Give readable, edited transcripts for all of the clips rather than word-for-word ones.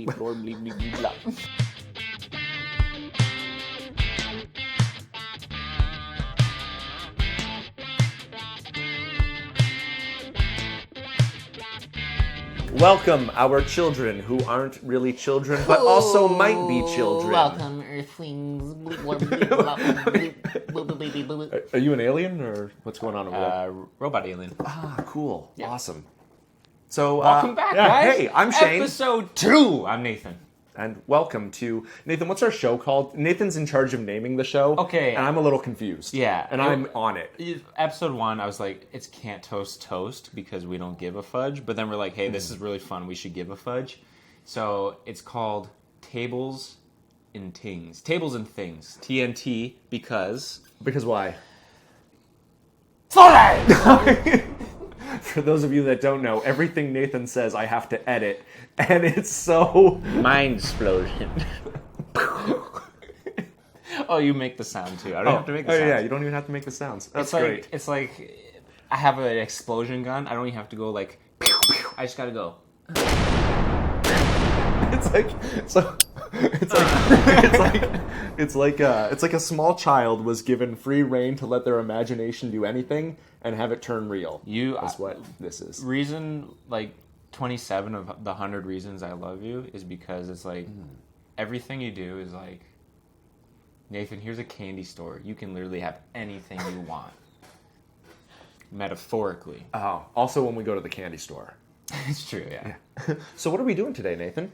bleep, blor, bleep, bleep, bleep, blah. Welcome, our children who aren't really children, but also might be children. Welcome, Earthlings. Bleep, blor, bleep, blah, bleep, bleep, bleep, bleep, bleep. Are you an alien, or what's going on over there? Robot alien. Ah, cool. Yeah. Awesome. So, Welcome back, guys. Hey, I'm Shane. Episode 2. I'm Nathan. And welcome to... Nathan, what's our show called? Nathan's in charge of naming the show. Okay. And I'm a little confused. Yeah. And I'm on it. Episode 1, I was like, it's Can't Toast because we don't give a fudge. But then we're like, hey, this is really fun. We should give a fudge. So it's called Tables and Things. Tables and Things. TNT because... Because why? Sorry! For those of you that don't know, everything Nathan says I have to edit, and it's so... Mind explosion. Oh, you make the sound too. I don't have to make the sound. Oh yeah, you don't even have to make the sounds. That's great. It's like I have an explosion gun. I don't even have to go like pew, pew. I just gotta go. It's like a small child was given free reign to let their imagination do anything and have it turn real. That's what this is. Reason like 27 of the 100 reasons I love you is because it's like everything you do is like, Nathan, here's a candy store. You can literally have anything you want. Metaphorically. Oh, also when we go to the candy store. It's true, yeah. So what are we doing today, Nathan?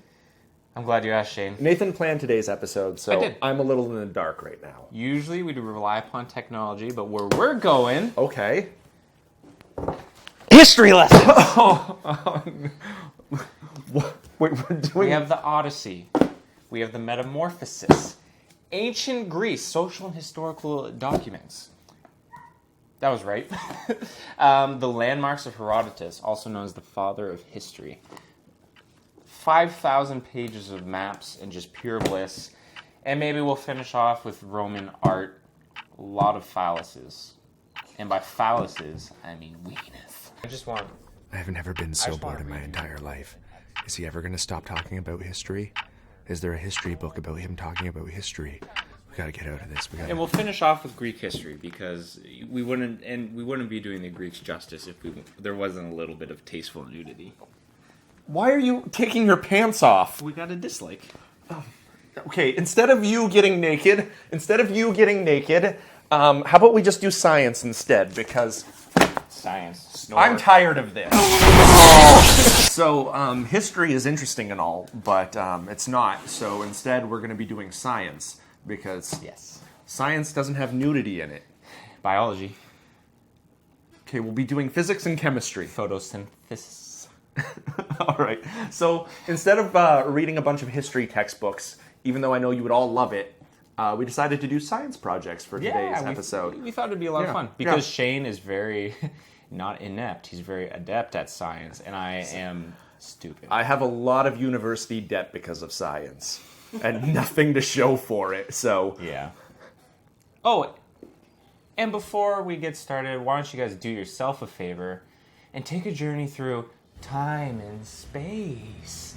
I'm glad you asked, Shane. Nathan planned today's episode, so I did. I'm a little in the dark right now. Usually we do rely upon technology, but where we're going... Okay. History lesson! Wait, we're doing... We have the Odyssey. We have the Metamorphosis. Ancient Greece, social and historical documents. That was right. The landmarks of Herodotus, also known as the father of history. 5,000 pages of maps and just pure bliss. And maybe we'll finish off with Roman art. A lot of phalluses. And by phalluses, I mean weenus. I have never been so bored in my entire life. Is he ever going to stop talking about history? Is there a history book about him talking about history? We gotta get out of this. And we'll finish off with Greek history because we wouldn't be doing the Greeks justice if there wasn't a little bit of tasteful nudity. Why are you taking your pants off? We got a dislike. Okay, instead of you getting naked, how about we just do science instead? Because Science. I'm tired of this. So, history is interesting and all, but it's not. So instead, we're going to be doing science because science doesn't have nudity in it. Biology. Okay, we'll be doing physics and chemistry. Photosynthesis. All right. So instead of reading a bunch of history textbooks, even though I know you would all love it, we decided to do science projects for today's episode. We thought it'd be a lot of fun because Shane is very not inept. He's very adept at science, and I am stupid. I have a lot of university debt because of science and nothing to show for it. So yeah. Oh, and before we get started, why don't you guys do yourself a favor and take a journey through time and space.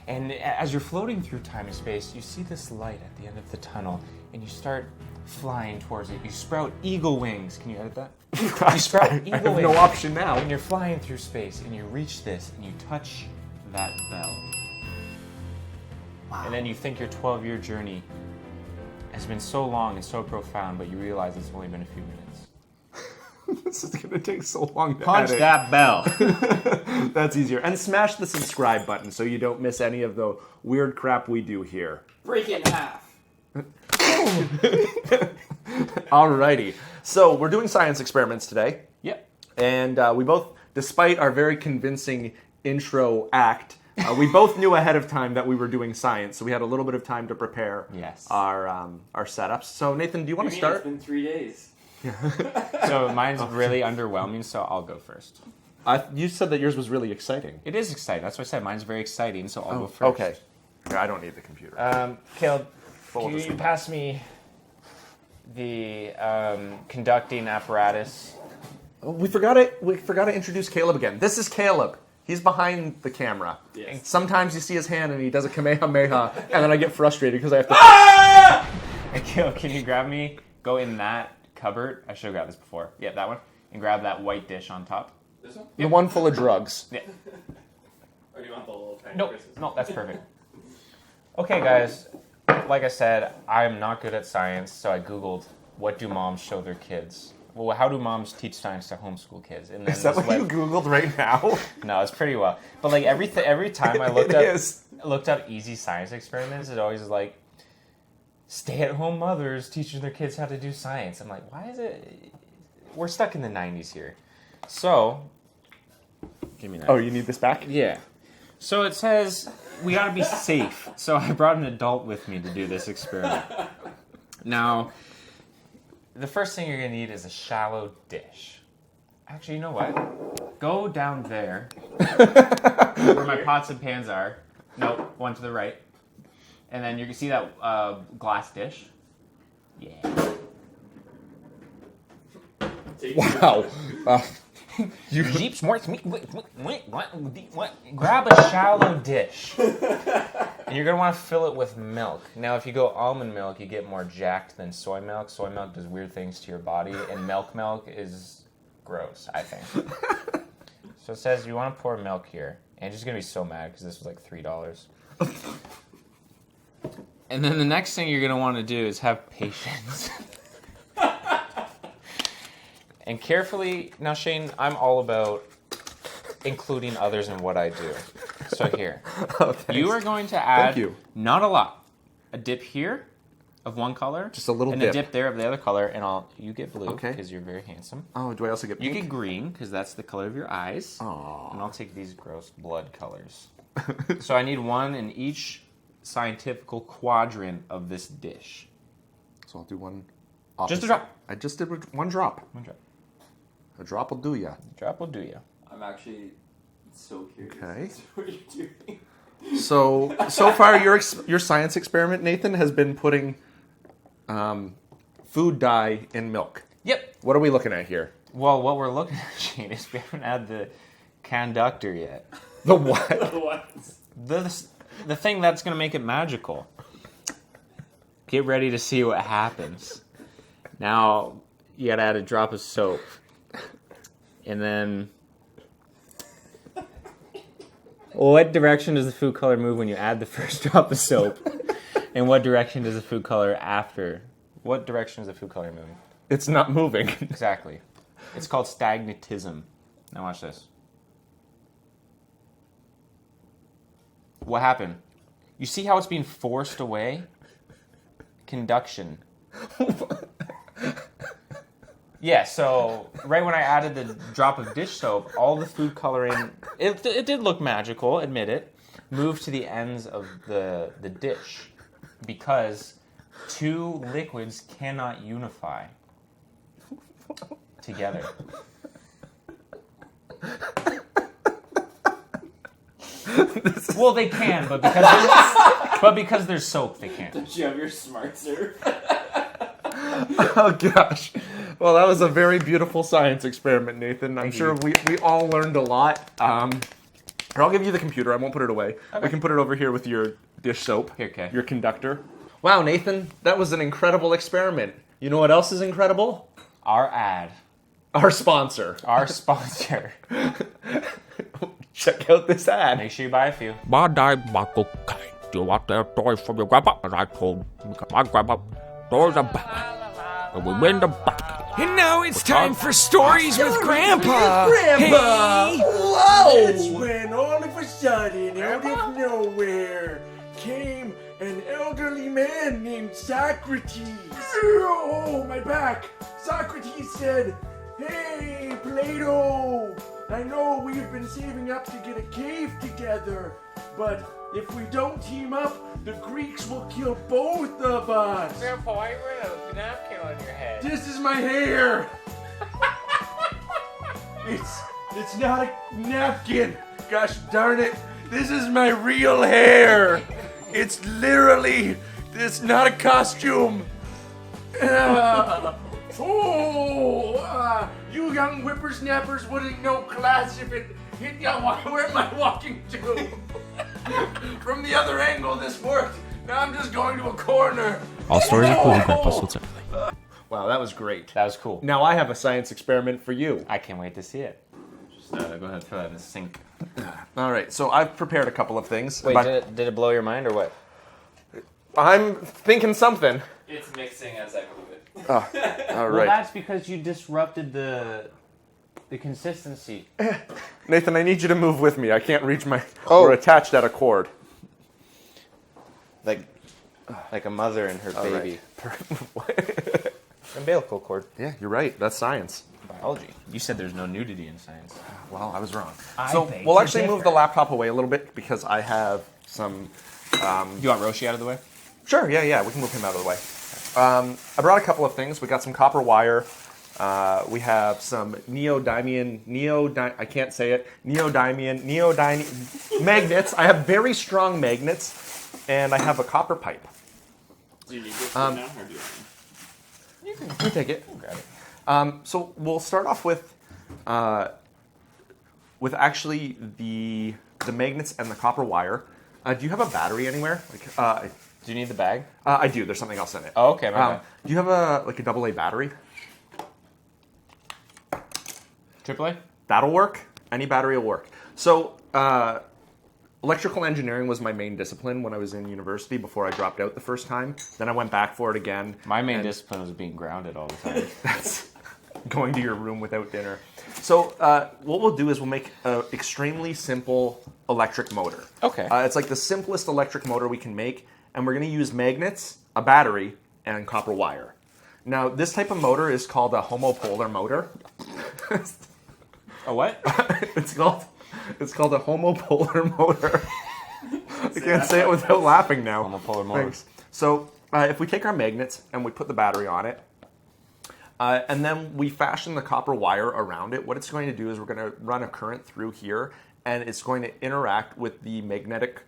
And as you're floating through time and space, you see this light at the end of the tunnel, and you start flying towards it. You sprout eagle wings. Can you edit that? You sprout eagle I have wings. no option now. And you're flying through space, and you reach this, and you touch that bell. Wow. And then you think your 12-year journey has been so long and so profound, but you realize it's only been a few minutes. This is going to take so long to Punch edit. that bell. That's easier. And smash the subscribe button so you don't miss any of the weird crap we do here. Break it in half. Alrighty. So we're doing science experiments today. Yep. And we both, despite our very convincing intro act, we both knew ahead of time that we were doing science. So we had a little bit of time to prepare our setups. So Nathan, do you want to start? It's been 3 days. So mine's really underwhelming, so I'll go first. You said that yours was really exciting. It is exciting. That's what I said. Mine's very exciting, so I'll go first. Okay. I don't need the computer. Caleb, Full can of you pass me the conducting apparatus? We forgot to introduce Caleb again. This is Caleb. He's behind the camera. Yes. Sometimes you see his hand and he does a Kamehameha, and then I get frustrated because I have to... Can you grab me? Go in that cupboard. I should have grabbed this before. Yeah, that one. And grab that white dish on top. This one? The one full of drugs. Yeah. Or do you want the little tiny No, Christmas? no, that's perfect. Okay, guys. Like I said, I'm not good at science, so I Googled, what do moms show their kids? Well, how do moms teach science to homeschool kids? And then Is that what you Googled right now? No, it's pretty well. But like every time I looked up easy science experiments, it always is like, stay-at-home mothers teaching their kids how to do science. I'm like, why is it? We're stuck in the 90s here. So, give me that. Oh, you need this back? Yeah. So it says we gotta be safe. So I brought an adult with me to do this experiment. Now, the first thing you're gonna need is a shallow dish. Actually, you know what? Go down there, where my pots and pans are. No, one to the right. And then you can see that glass dish. Yeah. Wow. Jeeps, what? Grab a shallow dish. And you're going to want to fill it with milk. Now, if you go almond milk, you get more jacked than soy milk. Soy milk does weird things to your body, and milk is gross, I think. So it says you want to pour milk here. Angie's going to be so mad because this was like $3. And then the next thing you're going to want to do is have patience. And carefully, now Shane, I'm all about including others in what I do. So here, you are going to add, not a lot, a dip here of one color. Just a little and dip. And a dip there of the other color, and you get blue, because you're very handsome. Oh, do I also get pink? You get green, because that's the color of your eyes. Aww. And I'll take these gross blood colors. So I need one in each scientifical quadrant of this dish. So I'll do one opposite. Just a drop. I just did one drop. One drop. A drop will do ya. A drop will do ya. I'm actually so curious. Okay. What you're doing. So far your science experiment, Nathan, has been putting food dye in milk. Yep. What are we looking at here? Well, what we're looking at, Shane, is we haven't had the conductor yet. The what? The thing that's going to make it magical. Get ready to see what happens. Now, you got to add a drop of soap. And then, what direction does the food color move when you add the first drop of soap? And what direction does the food color after? What direction is the food color moving? It's not moving. Exactly. It's called stagnatism. Now watch this. What happened? You see how it's being forced away? Conduction. Yeah, so right when I added the drop of dish soap, all the food coloring, it did look magical, admit it, moved to the ends of the dish because two liquids cannot unify together. Well, they can, but because there's soap, they can't. Don't you have your smart serve? Oh, gosh. Well, that was a very beautiful science experiment, Nathan. I'm sure we all learned a lot. Here, I'll give you the computer. I won't put it away. Okay. We can put it over here with your dish soap. Here, okay. Your conductor. Wow, Nathan, that was an incredible experiment. You know what else is incredible? Our ad. Our sponsor. Our sponsor. Check out this ad. Make sure you buy a few. Do you want their toys from your grandpa? As I told my grandpa, toys are back. And we win the back. And now it's time for Stories with Grandpa. Grandpa! Hey. Whoa! That's when all of a sudden, out of nowhere, came an elderly man named Socrates. Oh, my back! Socrates said, "Hey, Plato, I know we've been saving up to get a cave together, but if we don't team up, the Greeks will kill both of us." Grandpa, why are you wearing a napkin on your head? This is my hair. It's not a napkin. Gosh darn it. This is my real hair. It's literally, it's not a costume. You young whippersnappers wouldn't know class if it Where am I walking to? From the other angle, this worked. Now I'm just going to a corner. All stories are cool, Grandpa so separately. Wow, that was great. That was cool. Now I have a science experiment for you. I can't wait to see it. Just go ahead and throw that in the sink. All right, so I've prepared a couple of things. Wait, did it blow your mind or what? I'm thinking something. It's mixing as I move it. All Well, right. that's because you disrupted the consistency. Nathan, I need you to move with me. I can't reach my... We're attached at a cord. Like a mother and her baby. Right. Umbilical cord. Yeah, you're right. That's science. Biology. You said there's no nudity in science. Well, I was wrong. I So beg we'll to actually move differ. the laptop away a little bit because I have some... Do you want Roshi out of the way? Sure, yeah, we can move him out of the way. I brought a couple of things. We got some copper wire. We have some neodymium magnets. I have very strong magnets, and I have a copper pipe. Do you need this now, or do you You take it. We'll grab it. So we'll start off with actually the magnets and the copper wire. Do you have a battery anywhere? Do you need the bag? I do. There's something else in it. Oh, okay. My bad. Do you have a AA battery? AAA? That'll work. Any battery will work. So, electrical engineering was my main discipline when I was in university before I dropped out the first time. Then I went back for it again. My main discipline was being grounded all the time. That's going to your room without dinner. So, what we'll do is we'll make an extremely simple electric motor. Okay. It's like the simplest electric motor we can make, and we're going to use magnets, a battery, and copper wire. Now, this type of motor is called a homopolar motor. A what? It's called a homopolar motor. I can't say it without laughing now. Homopolar motor. Thanks. So if we take our magnets and we put the battery on it, and then we fashion the copper wire around it, what it's going to do is we're going to run a current through here, and it's going to interact with the magnetic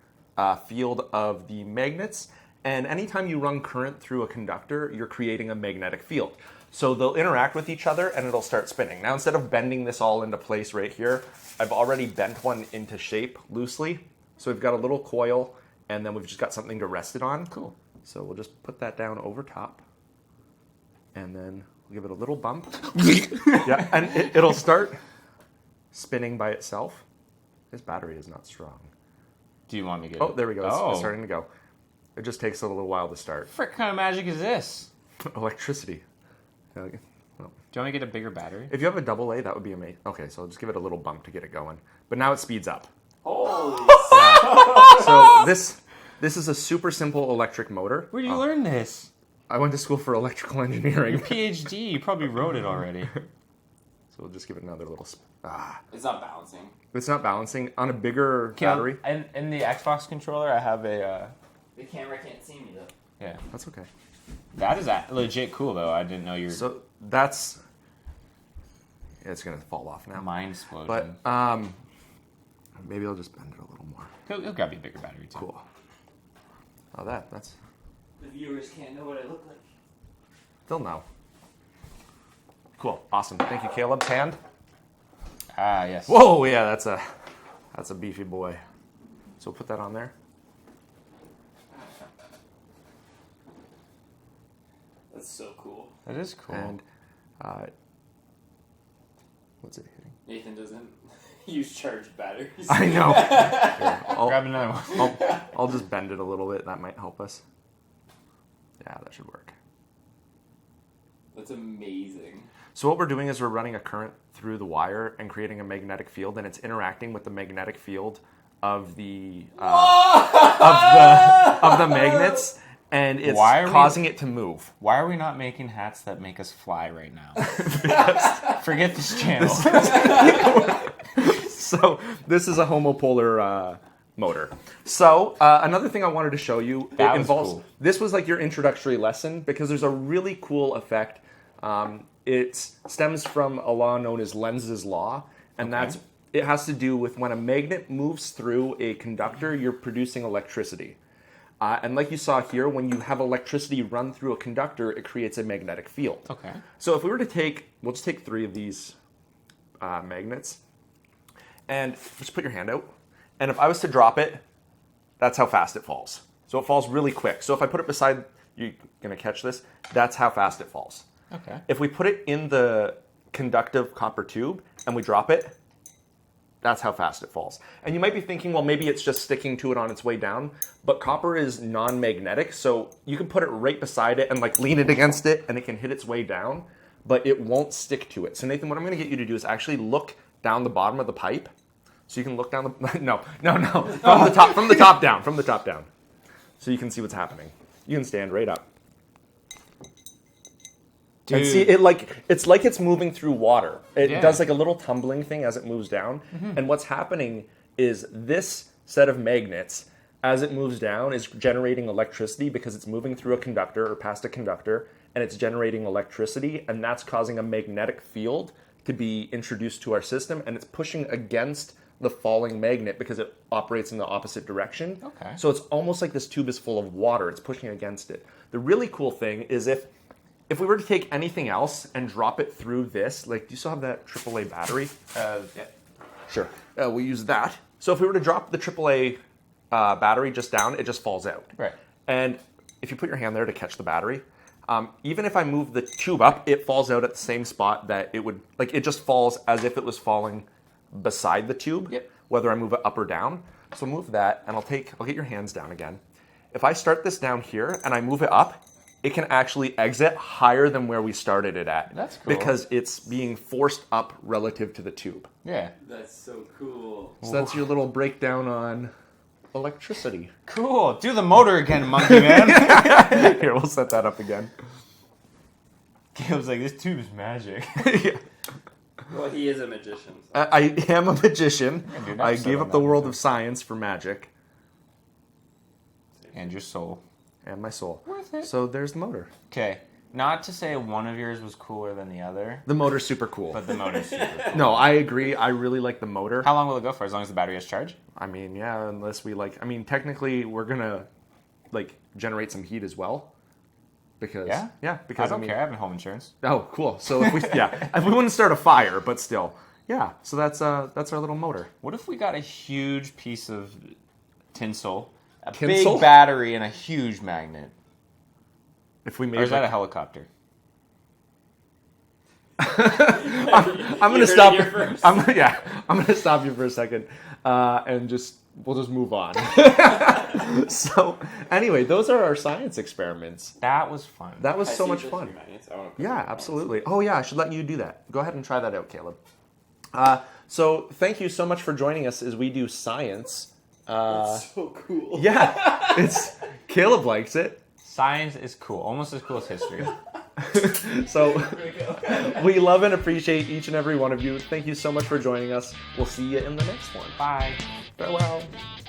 field of the magnets. And anytime you run current through a conductor, you're creating a magnetic field. So they'll interact with each other and it'll start spinning. Now, instead of bending this all into place right here, I've already bent one into shape loosely. So we've got a little coil and then we've just got something to rest it on. Cool. So we'll just put that down over top and then we'll give it a little bump. Yeah, and it'll start spinning by itself. This battery is not strong. Do you want me to get Oh, it? there we go. It's starting to go. It just takes a little while to start. What kind of magic is this? Electricity. Well, Do you want me to get a bigger battery? if you have a AA, that would be amazing. Okay, so I'll just give it a little bump to get it going. But now it speeds up. Holy So this is a super simple electric motor. Where did you learn this? I went to school for electrical engineering. PhD. You probably wrote it already. So we'll just give it another little... It's not balancing. It's not balancing. On a bigger battery... And in the Xbox controller, I have a... The camera can't see me, though. Yeah. That's okay. That is legit cool, though. I didn't know you were So that's... Yeah, it's going to fall off now. mind explosion. But maybe I'll just bend it a little more. He'll grab you a bigger battery, too. Cool. Oh, that's... The viewers can't know what I look like. They'll know. Cool. Awesome. Thank you, Caleb. Hand. Ah, yes. Whoa, yeah, that's a beefy boy. So we'll put that on there. That's so cool. That is cool. And what's it hitting? Nathan doesn't use charged batteries. I know. Here, Grab another one. I'll just bend it a little bit. That might help us. Yeah, that should work. That's amazing. So what we're doing is we're running a current through the wire and creating a magnetic field, and it's interacting with the magnetic field of the of the magnets, and it's causing it to move. Why are we not making hats that make us fly right now? Forget this channel. So this is a homopolar motor. So another thing I wanted to show you involves. Cool. This was like your introductory lesson because there's a really cool effect. It stems from a law known as Lenz's law, and it has to do with when a magnet moves through a conductor, you're producing electricity. And like you saw here, when you have electricity run through a conductor, it creates a magnetic field. Okay. So if we were to we'll just take 3 of these magnets, And just put your hand out. And if I was to drop it, that's how fast it falls. So it falls really quick. So if I put it beside, you're going to catch this, that's how fast it falls. Okay. If we put it in the conductive copper tube and we drop it, that's how fast it falls. And you might be thinking, well, maybe it's just sticking to it on its way down, but copper is non-magnetic, so you can put it right beside it and like lean it against it and it can hit its way down, but it won't stick to it. So Nathan, what I'm gonna get you to do is actually look down the bottom of the pipe. So you can look down the, no, from the top down. So you can see what's happening. You can stand right up. Dude. And see, it's like it's moving through water. It does like a little tumbling thing as it moves down. Mm-hmm. And what's happening is this set of magnets, as it moves down, is generating electricity because it's moving through a conductor or past a conductor, and it's generating electricity, and that's causing a magnetic field to be introduced to our system, and it's pushing against the falling magnet because it operates in the opposite direction. Okay. So it's almost like this tube is full of water. It's pushing against it. The really cool thing is if we were to take anything else and drop it through this, like, do you still have that AAA battery? Yeah. Sure. We'll use that. So if we were to drop the AAA battery just down, it just falls out. Right. And if you put your hand there to catch the battery, even if I move the tube up, it falls out at the same spot that it would, like, it just falls as if it was falling beside the tube, whether I move it up or down. So move that, and I'll get your hands down again. If I start this down here and I move it up, it can actually exit higher than where we started it at. That's cool. Because it's being forced up relative to the tube. Yeah. That's so cool. So that's your little breakdown on electricity. Cool. Do the motor again, monkey man. Here, we'll set that up again. Caleb's like, this tube is magic. Yeah. Well, he is a magician. So. I am a magician. dude, I gave up the world of science for magic. And your soul. And my soul. Worth it. So there's the motor. Okay. Not to say one of yours was cooler than the other, The motor's super cool. but the motor's super cool. No, I agree. I really like the motor. How long will it go for? As long as the battery has charge? I mean, yeah, unless we technically we're going to generate some heat as well. Because because I don't care. I have home insurance. Oh, cool. So if we if we wouldn't start a fire, but still. Yeah. So that's our little motor. What if we got a huge piece of tinsel, a Tinsel? big battery, and a huge magnet? If we made Or is that a helicopter? I'm going to stop. I'm going to stop you for a second, and we'll just move on. So, anyway, those are our science experiments. That was fun. That was so much fun. Yeah, Yeah, absolutely. Oh yeah, I should let you do that. Go ahead and try that out, Caleb. So thank you so much for joining us as we do science. That's so cool. Yeah, Caleb likes it. Science is cool. Almost as cool as history. So we love and appreciate each and every one of you. Thank you so much for joining us. We'll see you in the next one. Bye. Farewell.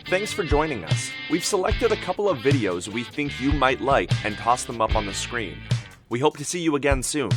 Thanks for joining us. We've selected a couple of videos we think you might like and tossed them up on the screen. We hope to see you again soon.